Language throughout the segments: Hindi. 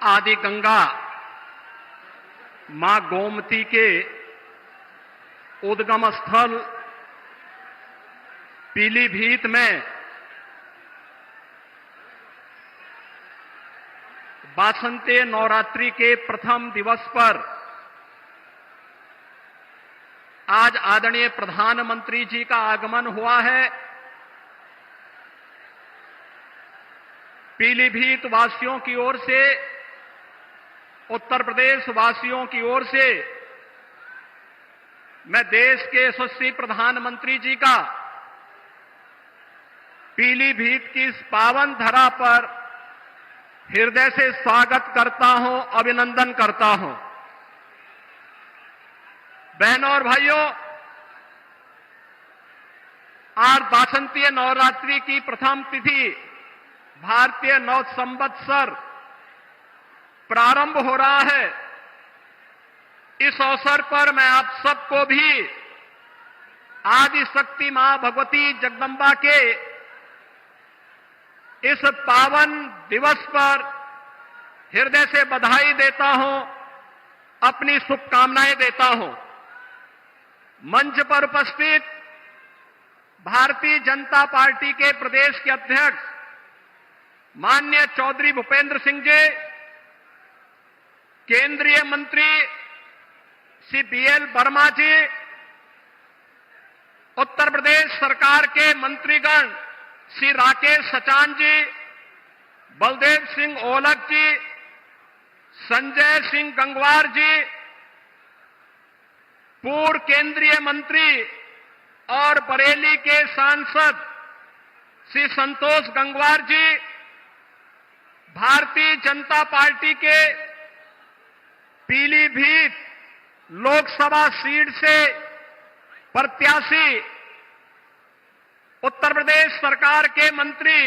आदि गंगा मां गोमती के उद्गम स्थल पीलीभीत में वासंती नवरात्रि के प्रथम दिवस पर आज आदरणीय प्रधानमंत्री जी का आगमन हुआ है। पीलीभीत वासियों की ओर से, उत्तर प्रदेश वासियों की ओर से मैं देश के यशस्वी प्रधानमंत्री जी का पीलीभीत की इस पावन धरा पर हृदय से स्वागत करता हूं, अभिनंदन करता हूं। बहनों और भाइयों, आज वासंतीय नवरात्रि की प्रथम तिथि भारतीय नव संवत्सर प्रारंभ हो रहा है। इस अवसर पर मैं आप सबको भी आदि शक्ति मां भगवती जगदंबा के इस पावन दिवस पर हृदय से बधाई देता हूं, अपनी शुभकामनाएं देता हूं। मंच पर उपस्थित भारतीय जनता पार्टी के प्रदेश के अध्यक्ष माननीय चौधरी भूपेंद्र सिंह जी, केंद्रीय मंत्री श्री बीएल वर्मा जी, उत्तर प्रदेश सरकार के मंत्रीगण श्री राकेश सचान जी, बलदेव सिंह ओलख जी, संजय सिंह गंगवार जी, पूर्व केंद्रीय मंत्री और बरेली के सांसद श्री संतोष गंगवार जी, भारतीय जनता पार्टी के पीलीभीत लोकसभा सीट से प्रत्याशी उत्तर प्रदेश सरकार के मंत्री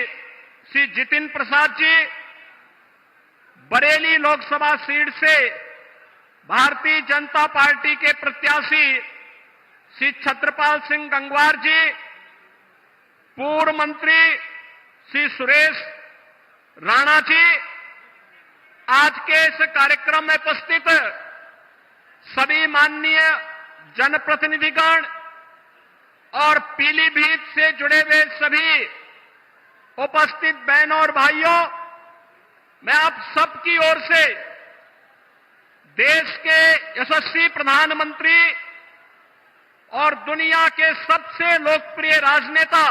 श्री जितिन प्रसाद जी, बरेली लोकसभा सीट से भारतीय जनता पार्टी के प्रत्याशी श्री छत्रपाल सिंह गंगवार जी, पूर्व मंत्री श्री सुरेश राणा जी, आज के इस कार्यक्रम में उपस्थित सभी माननीय जनप्रतिनिधिगण और पीलीभीत से जुड़े हुए सभी उपस्थित बहनों और भाइयों, मैं आप सबकी ओर से देश के यशस्वी प्रधानमंत्री और दुनिया के सबसे लोकप्रिय राजनेता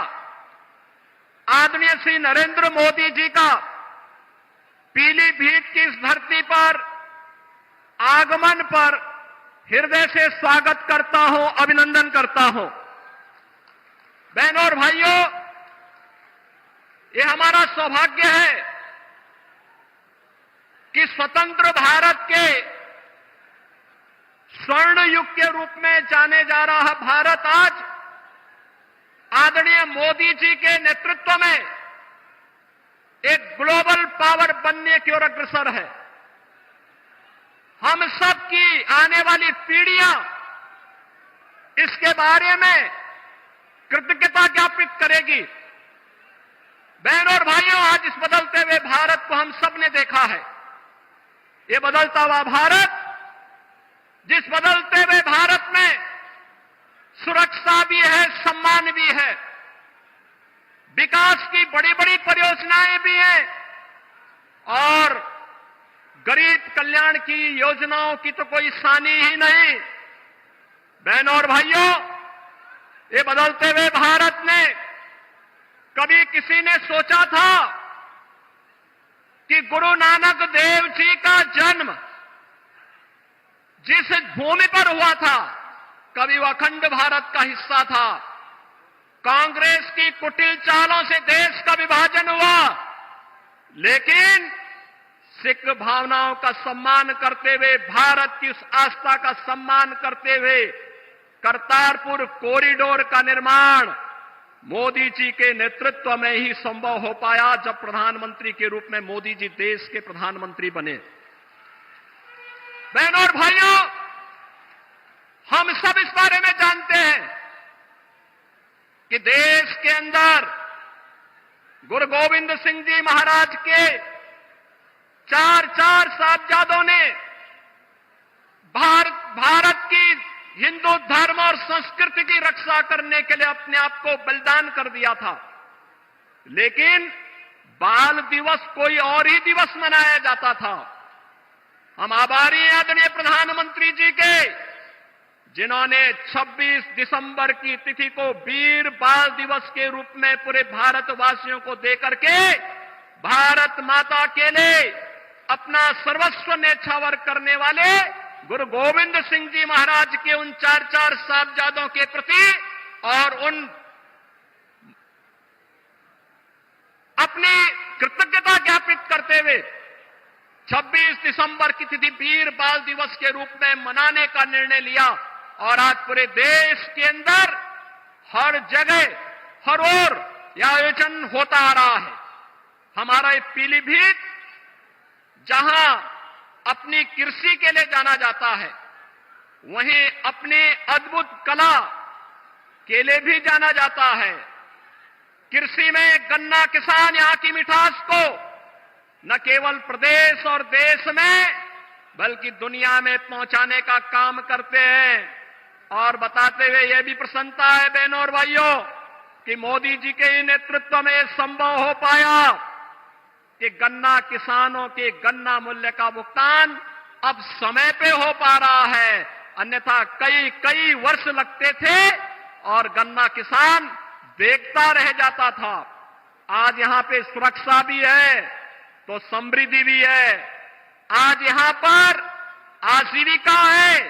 आदरणीय श्री नरेंद्र मोदी जी का पीलीभीत की इस धरती पर आगमन पर हृदय से स्वागत करता हूं, अभिनंदन करता हूं। बहनों और भाइयों, ये हमारा सौभाग्य है कि स्वतंत्र भारत के स्वर्ण युग के रूप में जाने जा रहा भारत आज आदरणीय मोदी जी के नेतृत्व में एक ग्लोबल पावर बनने की ओर अग्रसर है। हम सब की आने वाली पीढ़ियां इसके बारे में कृतज्ञता ज्ञापित करेगी। बहनों और भाइयों, आज इस बदलते हुए भारत को हम सब ने देखा है। ये बदलता हुआ भारत, जिस बदलते हुए भारत में सुरक्षा भी है, सम्मान भी है, विकास की बड़ी बड़ी परियोजनाएं भी हैं और गरीब कल्याण की योजनाओं की तो कोई सानी ही नहीं। बहनों और भाइयों, ये बदलते हुए भारत में कभी किसी ने सोचा था कि गुरु नानक देव जी का जन्म जिस भूमि पर हुआ था, कभी वह अखंड भारत का हिस्सा था। कांग्रेस की कुटिल चालों से देश का विभाजन हुआ, लेकिन सिख भावनाओं का सम्मान करते हुए, भारत की उस आस्था का सम्मान करते हुए करतारपुर कॉरिडोर का निर्माण मोदी जी के नेतृत्व में ही संभव हो पाया, जब प्रधानमंत्री के रूप में मोदी जी देश के प्रधानमंत्री बने। बहनों और भाइयों, हम सब इस बारे में जानते हैं कि देश के अंदर गुरु गोविंद सिंह जी महाराज के चार चार साहबजादों ने भारत की हिंदू धर्म और संस्कृति की रक्षा करने के लिए अपने आप को बलिदान कर दिया था। लेकिन बाल दिवस कोई और ही दिवस मनाया जाता था। हम आभारी हैं आदरणीय प्रधानमंत्री जी के, जिन्होंने 26 दिसंबर की तिथि को वीर बाल दिवस के रूप में पूरे भारतवासियों को देकर के भारत माता के लिए अपना सर्वस्व न्यौछावर करने वाले गुरु गोविंद सिंह जी महाराज के उन चार चार साहबजादों के प्रति और उन अपनी कृतज्ञता ज्ञापित करते हुए 26 दिसंबर की तिथि वीर बाल दिवस के रूप में मनाने का निर्णय लिया। और आज पूरे देश के अंदर हर जगह हर ओर यह आयोजन होता आ रहा है। हमारा ये पीलीभीत, जहां अपनी कृषि के लिए जाना जाता है, वहीं अपनी अद्भुत कला के लिए भी जाना जाता है। कृषि में गन्ना किसान यहां की मिठास को न केवल प्रदेश और देश में बल्कि दुनिया में पहुंचाने का काम करते हैं। और बताते हुए यह भी प्रसन्नता है बहनों और भाइयों कि मोदी जी के ही नेतृत्व में यह संभव हो पाया कि गन्ना किसानों के गन्ना मूल्य का भुगतान अब समय पे हो पा रहा है। अन्यथा कई वर्ष लगते थे और गन्ना किसान देखता रह जाता था। आज यहां पे सुरक्षा भी है तो समृद्धि भी है। आज यहां पर आजीविका है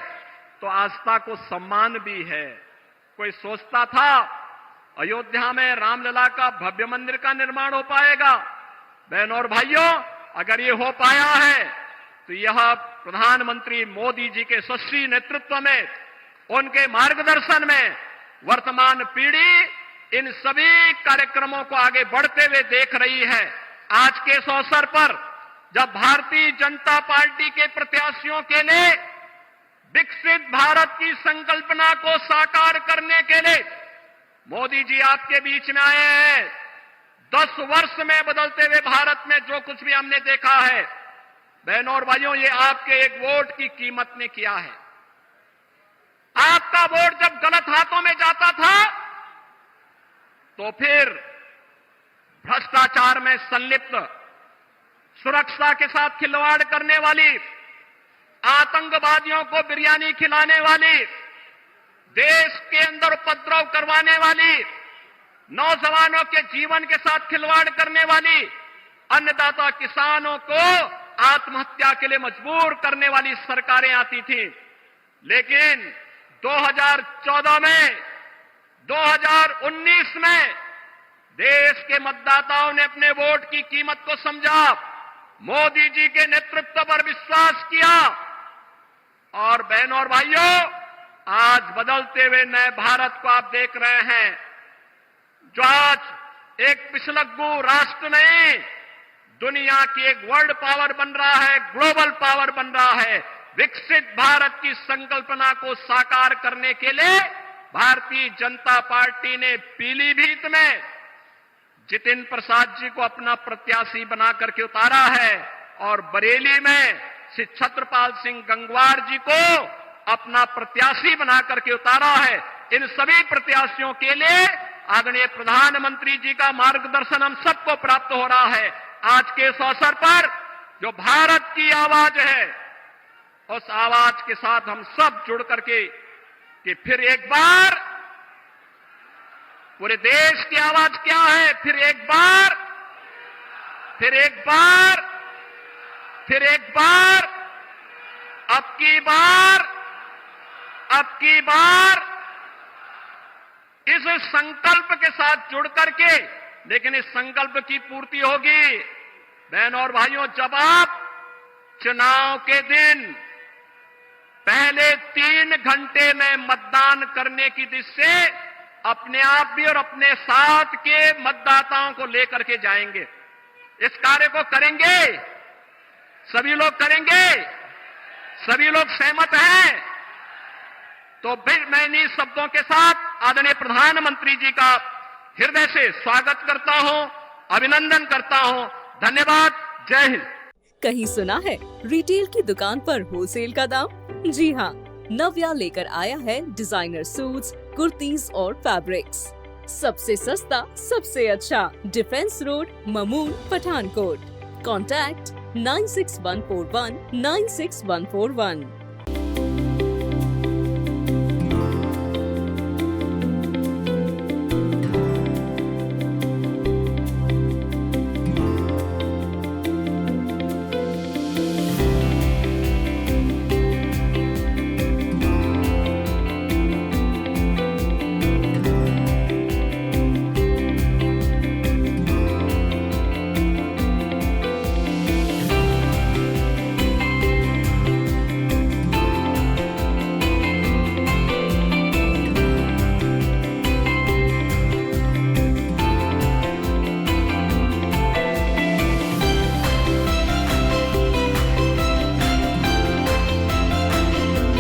तो आस्था को सम्मान भी है। कोई सोचता था अयोध्या में रामलला का भव्य मंदिर का निर्माण हो पाएगा? बहनों और भाइयों, अगर ये हो पाया है तो यह प्रधानमंत्री मोदी जी के यशस्वी नेतृत्व में, उनके मार्गदर्शन में वर्तमान पीढ़ी इन सभी कार्यक्रमों को आगे बढ़ते हुए देख रही है। आज के इस अवसर पर जब भारतीय जनता पार्टी के प्रत्याशियों के लिए विकसित भारत की संकल्पना को साकार करने के लिए मोदी जी आपके बीच में आए हैं, 10 वर्ष में बदलते हुए भारत में जो कुछ भी हमने देखा है, बहनों और भाइयों, ये आपके एक वोट की कीमत ने किया है। आपका वोट जब गलत हाथों में जाता था तो फिर भ्रष्टाचार में संलिप्त, सुरक्षा के साथ खिलवाड़ करने वाली, आतंकवादियों को बिरयानी खिलाने वाली, देश के अंदर उपद्रव करवाने वाली, नौजवानों के जीवन के साथ खिलवाड़ करने वाली, अन्नदाता किसानों को आत्महत्या के लिए मजबूर करने वाली सरकारें आती थी। लेकिन 2014 में, 2019 में देश के मतदाताओं ने अपने वोट की कीमत को समझा, मोदी जी के नेतृत्व पर विश्वास किया और बहनों और भाइयों, आज बदलते हुए नए भारत को आप देख रहे हैं, जो आज एक पिछलग्गू राष्ट्र नहीं, दुनिया की एक वर्ल्ड पावर बन रहा है, ग्लोबल पावर बन रहा है। विकसित भारत की संकल्पना को साकार करने के लिए भारतीय जनता पार्टी ने पीलीभीत में जितिन प्रसाद जी को अपना प्रत्याशी बना करके उतारा है और बरेली में श्री छत्रपाल सिंह गंगवार जी को अपना प्रत्याशी बना करके उतारा है। इन सभी प्रत्याशियों के लिए आदरणीय प्रधानमंत्री जी का मार्गदर्शन हम सबको प्राप्त हो रहा है। आज के इस अवसर पर जो भारत की आवाज है, उस आवाज के साथ हम सब जुड़ करके कि फिर एक बार पूरे देश की आवाज क्या है, फिर एक बार, फिर एक बार, फिर एक बार, अब की बार, अब की बार, इस संकल्प के साथ जुड़ करके, लेकिन इस संकल्प की पूर्ति होगी बहनों और भाइयों जब आप चुनाव के दिन पहले 3 घंटे में मतदान करने की दिशा से अपने आप भी और अपने साथ के मतदाताओं को लेकर के जाएंगे। इस कार्य को करेंगे, सभी लोग करेंगे, सभी लोग सहमत हैं। तो फिर मैं इन्हीं शब्दों के साथ आदरणीय प्रधानमंत्री जी का हृदय से स्वागत करता हूं, अभिनंदन करता हूं। धन्यवाद। जय हिंद। कहीं सुना है रिटेल की दुकान पर होलसेल का दाम? जी हाँ, नव्या लेकर आया है डिजाइनर सूट्स, कुर्तीज और फैब्रिक्स। सबसे सस्ता, सबसे अच्छा, defence road, Mamun, Pathankot. Contact 9614196141।